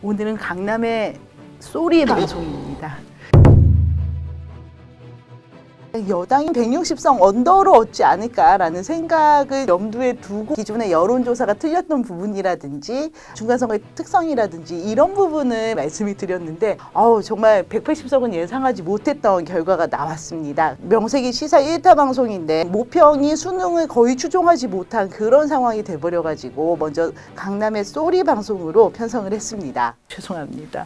오늘은 강남의 쏘리 방송입니다. 여당이 160석 언더로 얻지 않을까라는 생각을 염두에 두고 기존의 여론조사가 틀렸던 부분이라든지 중간선거의 특성이라든지 이런 부분을 말씀을 드렸는데 정말 180석은 예상하지 못했던 결과가 나왔습니다. 명색이 시사 1타 방송인데 모평이 수능을 거의 추종하지 못한 그런 상황이 돼버려가지고 먼저 강남의 쏘리 방송으로 편성을 했습니다. 죄송합니다.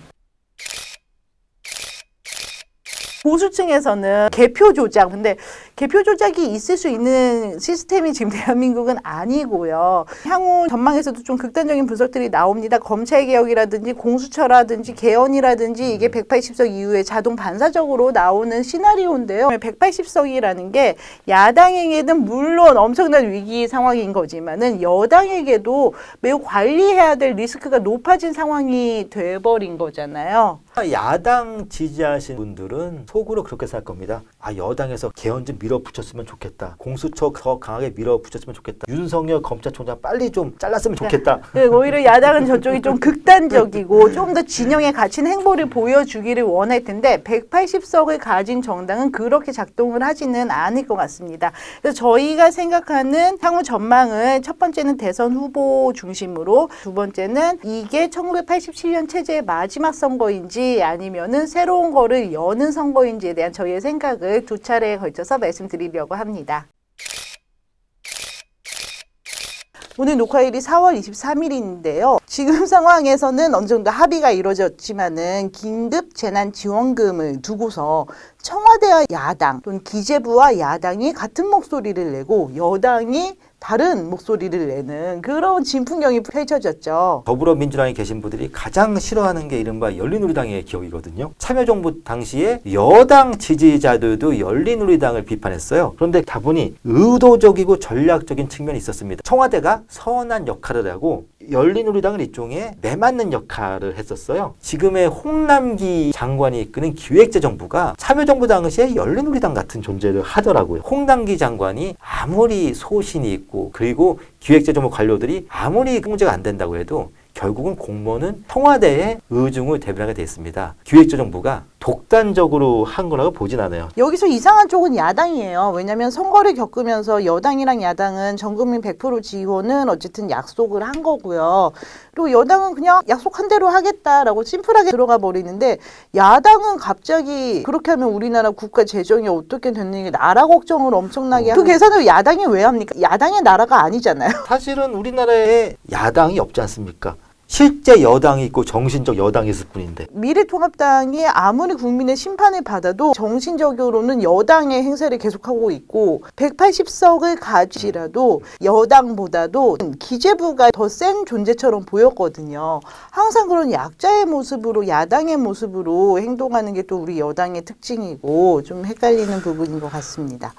보수층에서는 개표 조작, 근데 개표 조작이 있을 수 있는 시스템이 지금 대한민국은 아니고요. 향후 전망에서도 좀 극단적인 분석들이 나옵니다. 검찰개혁이라든지 공수처라든지 개헌이라든지 이게 180석 이후에 자동 반사적으로 나오는 시나리오인데요. 180석이라는 게 야당에게는 물론 엄청난 위기 상황인 거지만은 여당에게도 매우 관리해야 될 리스크가 높아진 상황이 돼버린 거잖아요. 야당 지지하신 분들은 속으로 그렇게 생각할 겁니다. 여당에서 개헌 좀 밀어붙였으면 좋겠다. 공수처 더 강하게 밀어붙였으면 좋겠다. 윤석열 검찰총장 빨리 좀 잘랐으면 좋겠다. 오히려 야당은 저쪽이 좀 극단적이고 좀 더 진영에 갇힌 행보를 보여주기를 원할 텐데 180석을 가진 정당은 그렇게 작동을 하지는 않을 것 같습니다. 그래서 저희가 생각하는 향후 전망은 첫 번째는 대선 후보 중심으로, 두 번째는 이게 1987년 체제의 마지막 선거인지 아니면은 새로운 거를 여는 선거인지에 대한 저희의 생각을 두 차례에 걸쳐서 말씀드리려고 합니다. 오늘 녹화일이 4월 23일인데요. 지금 상황에서는 어느 정도 합의가 이루어졌지만은 긴급 재난지원금을 두고서 청와대와 야당 또는 기재부와 야당이 같은 목소리를 내고 여당이 다른 목소리를 내는 그런 진풍경이 펼쳐졌죠. 더불어민주당에 계신 분들이 가장 싫어하는 게 이른바 열린우리당의 기억이거든요. 참여정부 당시에 여당 지지자들도 열린우리당을 비판했어요. 그런데 다분히 의도적이고 전략적인 측면이 있었습니다. 청와대가 선한 역할을 하고 열린우리당은 일종의 내맞는 역할을 했었어요. 지금의 홍남기 장관이 이끄는 기획재정부가 참여정부 당시에 열린우리당 같은 존재를 하더라고요. 홍남기 장관이 아무리 소신이 있고 그리고 기획재정부 관료들이 아무리 통제가 안 된다고 해도 결국은 공무원은 청와대의 의중을 대변하게 돼 있습니다. 기획재정부가 독단적으로 한 거라고 보진 않아요. 여기서 이상한 쪽은 야당이에요. 왜냐하면 선거를 겪으면서 여당이랑 야당은 전국민 100% 지원은 어쨌든 약속을 한 거고요. 그리고 여당은 그냥 약속한 대로 하겠다라고 심플하게 들어가 버리는데 야당은 갑자기 그렇게 하면 우리나라 국가 재정이 어떻게 되는 게 나라 걱정을 엄청나게 그 계산을 야당이 왜 합니까? 야당의 나라가 아니잖아요. 사실은 우리나라에 야당이 없지 않습니까? 실제 여당이 있고 정신적 여당이 있을 뿐인데 미래통합당이 아무리 국민의 심판을 받아도 정신적으로는 여당의 행세를 계속하고 있고 180석을 가지라도 여당보다도 기재부가 더 센 존재처럼 보였거든요. 항상 그런 약자의 모습으로 야당의 모습으로 행동하는 게 또 우리 여당의 특징이고 좀 헷갈리는 부분인 것 같습니다.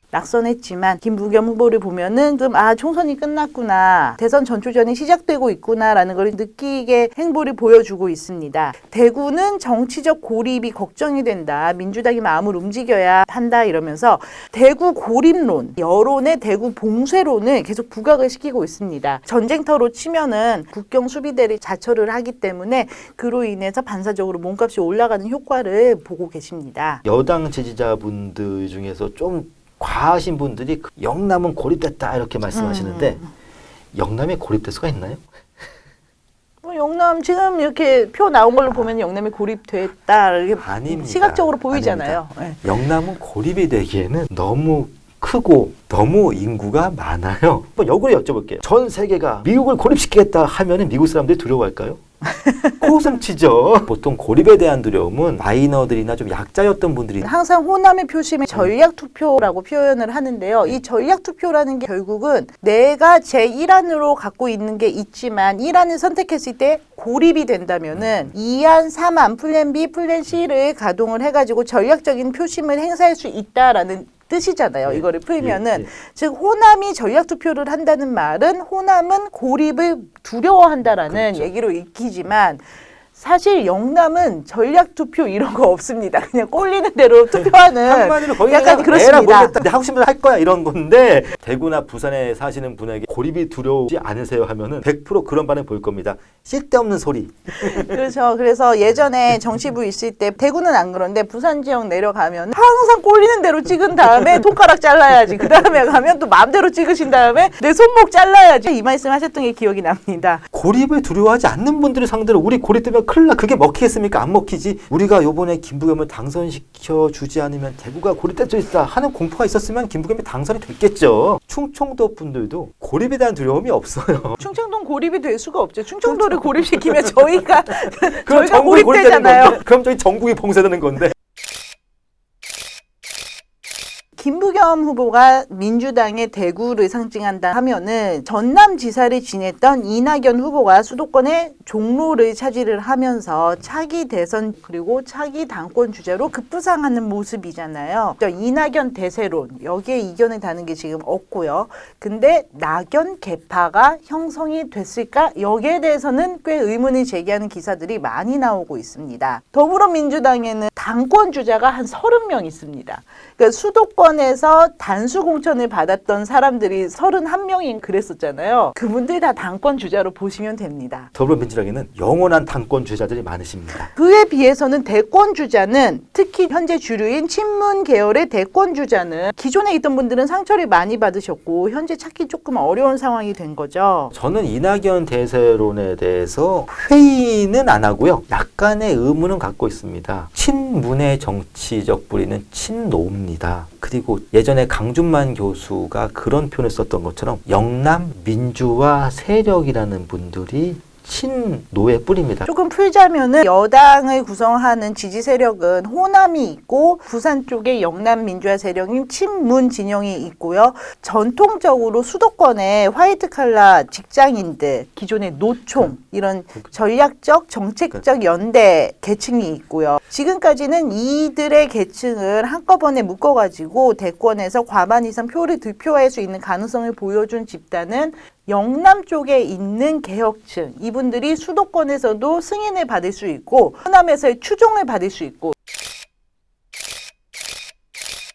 낙선했지만 김부겸 후보를 보면은 좀 총선이 끝났구나, 대선 전초전이 시작되고 있구나라는 걸 느끼게 행보를 보여주고 있습니다. 대구는 정치적 고립이 걱정이 된다, 민주당이 마음을 움직여야 한다 이러면서 대구 고립론, 여론의 대구 봉쇄론을 계속 부각을 시키고 있습니다. 전쟁터로 치면은 국경 수비대를 자처를 하기 때문에 그로 인해서 반사적으로 몸값이 올라가는 효과를 보고 계십니다. 여당 지지자분들 중에서 좀 과하신 분들이 영남은 고립됐다 이렇게 말씀하시는데 영남에 고립될 수가 있나요? 영남 지금 이렇게 표 나온 걸로 보면 영남이 고립됐다 이렇게 아닙니다. 시각적으로 보이잖아요. 네. 영남은 고립이 되기에는 너무 크고 너무 인구가 많아요. 한번 역으로 여쭤볼게요. 전 세계가 미국을 고립시키겠다 하면 미국 사람들이 두려워할까요? 코웃음치죠. 보통 고립에 대한 두려움은 마이너들이나 좀 약자였던 분들이 항상 호남의 표심에 전략투표라고 표현을 하는데요. 이 전략투표라는 게 결국은 내가 제1안으로 갖고 있는 게 있지만 1안을 선택했을 때 고립이 된다면은 2안, 3안, 플랜 B, 플랜 C를 가동을 해가지고 전략적인 표심을 행사할 수 있다라는 뜻이잖아요. 이거를 풀면은 즉 호남이 전략투표를 한다는 말은 호남은 고립을 두려워한다라는 얘기로 읽히지만 사실 영남은 전략 투표 이런 거 없습니다. 그냥 꼴리는 대로 투표하는 한마디로 거의 약간 그냥 에라 그렇습니다. 모르겠다. 내 하고 싶은 대로 할 거야 이런 건데 대구나 부산에 사시는 분에게 고립이 두려우지 않으세요 하면은 100% 그런 반응 보일 겁니다. 쓸데없는 소리. 그렇죠. 그래서 예전에 정치부 있을 때 대구는 안 그런데 부산 지역 내려가면 항상 꼴리는 대로 찍은 다음에 손가락 잘라야지. 그 다음에 가면 또 마음대로 찍으신 다음에 내 손목 잘라야지. 이 말씀 하셨던 게 기억이 납니다. 고립을 두려워하지 않는 분들을 상대로 우리 고립되면 큰일 나. 그게 먹히겠습니까? 안 먹히지. 우리가 요번에 김부겸을 당선시켜 주지 않으면 대구가 고립될 수 있다 하는 공포가 있었으면 김부겸이 당선이 됐겠죠. 충청도 분들도 고립에 대한 두려움이 없어요. 충청도 고립이 될 수가 없죠. 충청도를 고립시키면 저희가 그럼 저희가 전국이 고립되는 고립되잖아요. 건데. 그럼 저희 전국이 봉쇄되는 건데. 김부겸 후보가 민주당의 대구를 상징한다 하면은 전남지사를 지냈던 이낙연 후보가 수도권의 종로를 차지를 하면서 차기 대선 그리고 차기 당권 주자로 급부상하는 모습이잖아요. 이낙연 대세론 여기에 이견을 다는 게 지금 없고요. 근데 낙연 개파가 형성이 됐을까? 여기에 대해서는 꽤 의문을 제기하는 기사들이 많이 나오고 있습니다. 더불어민주당에는 당권 주자가 한 30명 있습니다. 그러니까 수도권에서 단수 공천을 받았던 사람들이 31명인 그랬었잖아요. 그분들 다 당권 주자로 보시면 됩니다. 더불어민주당에는 영원한 당권 주자들이 많으십니다. 그에 비해서는 대권 주자는 특히 현재 주류인 친문 계열의 대권 주자는 기존에 있던 분들은 상처를 많이 받으셨고 현재 찾기 조금 어려운 상황이 된 거죠. 저는 이낙연 대세론에 대해서 회의는 안 하고요. 약간의 의문은 갖고 있습니다. 친문의 정치적 뿌리는 친노입니다. 그리고 예전에 강준만 교수가 그런 표현을 썼던 것처럼 영남 민주화 세력이라는 분들이 친노의 뿌리입니다. 조금 풀자면은 여당을 구성하는 지지 세력은 호남이 있고 부산 쪽에 영남 민주화 세력인 친문 진영이 있고요. 전통적으로 수도권에 화이트 칼라 직장인들, 기존의 노총 이런 전략적 정책적 연대 계층이 있고요. 지금까지는 이들의 계층을 한꺼번에 묶어가지고 대권에서 과반 이상 표를 득표할 수 있는 가능성을 보여준 집단은 영남 쪽에 있는 개혁층, 이분들이 수도권에서도 승인을 받을 수 있고 호남에서의 추종을 받을 수 있고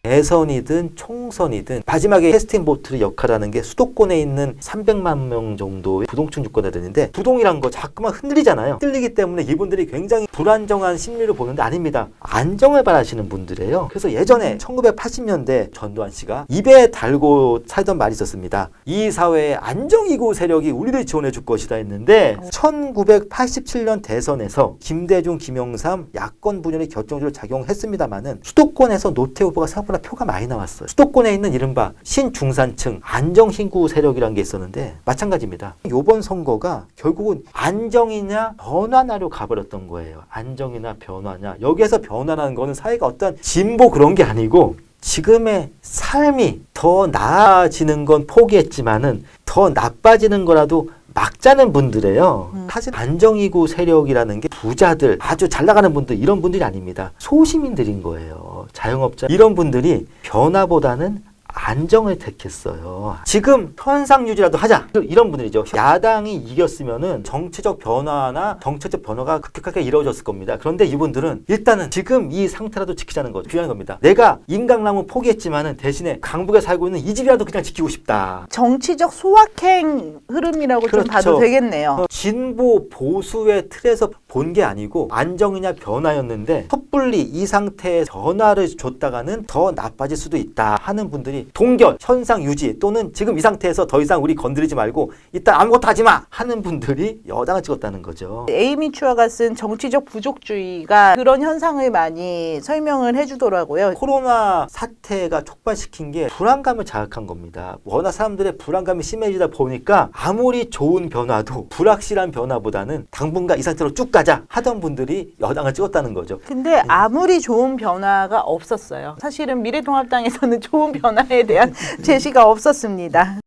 대선이든 총선이든 마지막에 캐스팅 보트의 역할하는 게 수도권에 있는 300만 명 정도의 부동층 유권자들인데 부동이란 거 자꾸만 흔들리잖아요. 흔들리기 때문에 이분들이 굉장히 불안정한 심리를 보는데 아닙니다. 안정을 바라시는 분들이에요. 그래서 예전에 1980년대 전두환 씨가 입에 달고 살던 말이 있었습니다. 이 사회의 안정이고 세력이 우리를 지원해 줄 것이다 했는데 1987년 대선에서 김대중, 김영삼 야권 분열이 결정적으로 작용했습니다마는 수도권에서 노태 후보가 생각보다 표가 많이 나왔어요. 수도권에 있는 이른바 신중산층 안정신구 세력이라는 게 있었는데 마찬가지입니다. 이번 선거가 결국은 안정이냐 변화냐로 가버렸던 거예요. 안정이나 변화냐. 여기에서 변화라는 거는 사회가 어떤 진보 그런 게 아니고 지금의 삶이 더 나아지는 건 포기했지만은 더 나빠지는 거라도 막자는 분들이에요. 사실 안정이고 세력이라는 게 부자들, 아주 잘 나가는 분들 이런 분들이 아닙니다. 소시민들인 거예요. 자영업자 이런 분들이 변화보다는 안정을 택했어요. 지금 현상 유지라도 하자 이런 분들이죠. 야당이 이겼으면은 정치적 변화나 정책적 변화가 급격하게 이루어졌을 겁니다. 그런데 이분들은 일단은 지금 이 상태라도 지키자는 거죠. 중요한 겁니다. 내가 인강남은 포기했지만은 대신에 강북에 살고 있는 이 집이라도 그냥 지키고 싶다. 정치적 소확행 흐름이라고 좀 봐도 되겠네요. 진보 보수의 틀에서 본 게 아니고 안정이냐 변화였는데 섣불리 이 상태에 변화를 줬다가는 더 나빠질 수도 있다 하는 분들이 동결, 현상 유지 또는 지금 이 상태에서 더 이상 우리 건드리지 말고 일단 아무것도 하지 마 하는 분들이 여당을 찍었다는 거죠. 에이미 추아가 쓴 정치적 부족주의가 그런 현상을 많이 설명을 해주더라고요. 코로나 사태가 촉발시킨 게 불안감을 자극한 겁니다. 워낙 사람들의 불안감이 심해지다 보니까 아무리 좋은 변화도 불확실한 변화보다는 당분간 이 상태로 쭉 가자 하던 분들이 여당을 찍었다는 거죠. 근데 아무리 좋은 변화가 없었어요. 사실은 미래통합당에서는 좋은 변화에 대한 제시가 없었습니다.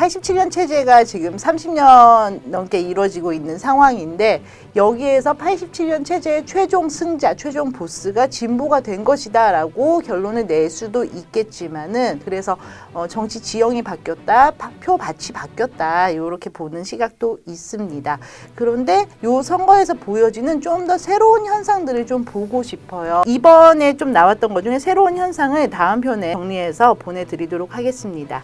87년 체제가 지금 30년 넘게 이루어지고 있는 상황인데 여기에서 87년 체제의 최종 승자, 최종 보스가 진보가 된 것이다라고 결론을 낼 수도 있겠지만은 그래서 정치 지형이 바뀌었다, 표밭이 바뀌었다 이렇게 보는 시각도 있습니다. 그런데 요 선거에서 보여지는 좀 더 새로운 현상들을 좀 보고 싶어요. 이번에 좀 나왔던 것 중에 새로운 현상을 다음 편에 정리해서 보내드리도록 하겠습니다.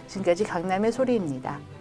지금까지 강남의 소리입니다.